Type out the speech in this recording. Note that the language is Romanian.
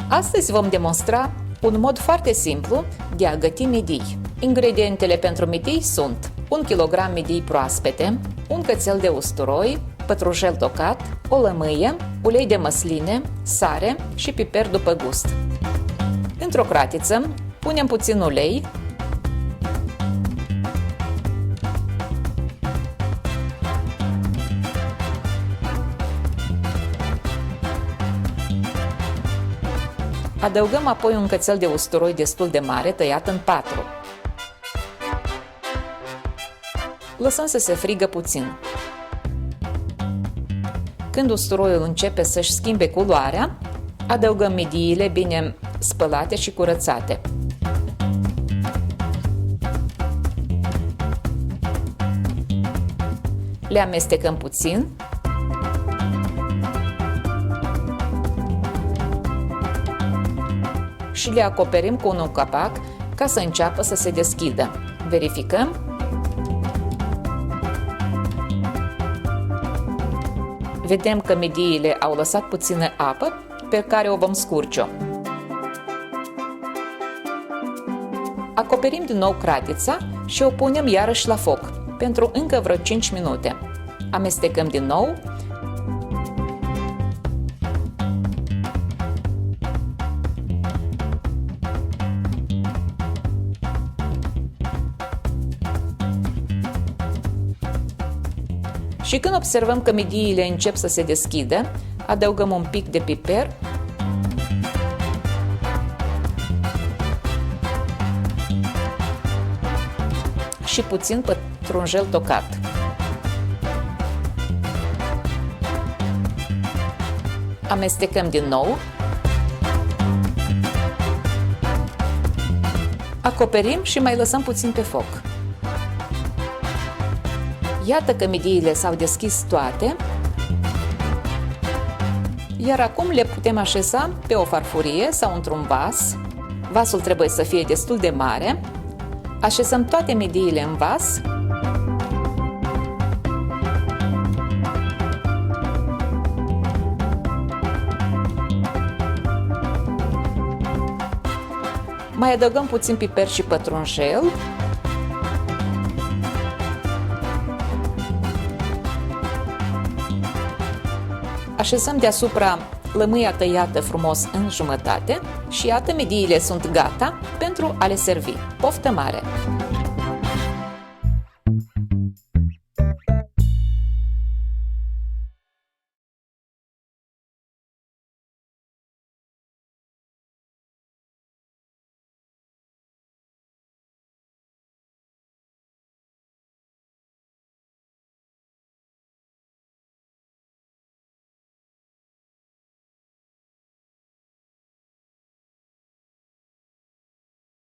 Astăzi vom demonstra un mod foarte simplu de a găti midii. Ingredientele pentru midii sunt 1 kg midii proaspete, un cățel de usturoi, pătrunjel tocat, o lămâie, ulei de măsline, sare și piper după gust. Într-o cratiță punem puțin ulei, adăugăm apoi un cățel de usturoi destul de mare, tăiat în 4. Lăsăm să se frigă puțin. Când usturoiul începe să-și schimbe culoarea, adăugăm midiile bine spălate și curățate. Le amestecăm puțin și le acoperim cu un capac ca să înceapă să se deschidă. Verificăm. Vedem că midiile au lăsat puțină apă pe care o vom scurge. Acoperim din nou cratița și o punem iarăși la foc pentru încă vreo 5 minute. Amestecăm din nou. Și când observăm că midiile încep să se deschidă, adăugăm un pic de piper și puțin pătrunjel tocat. Amestecăm din nou. Acoperim și mai lăsăm puțin pe foc. Iată că midiile s-au deschis toate, iar acum le putem așeza pe o farfurie sau într-un vas. Vasul trebuie să fie destul de mare. Așezăm toate midiile în vas. Mai adăugăm puțin piper și pătrunjel. Așezăm deasupra lămâia tăiată frumos în jumătate și iată, midiile sunt gata pentru a le servi. Poftă mare!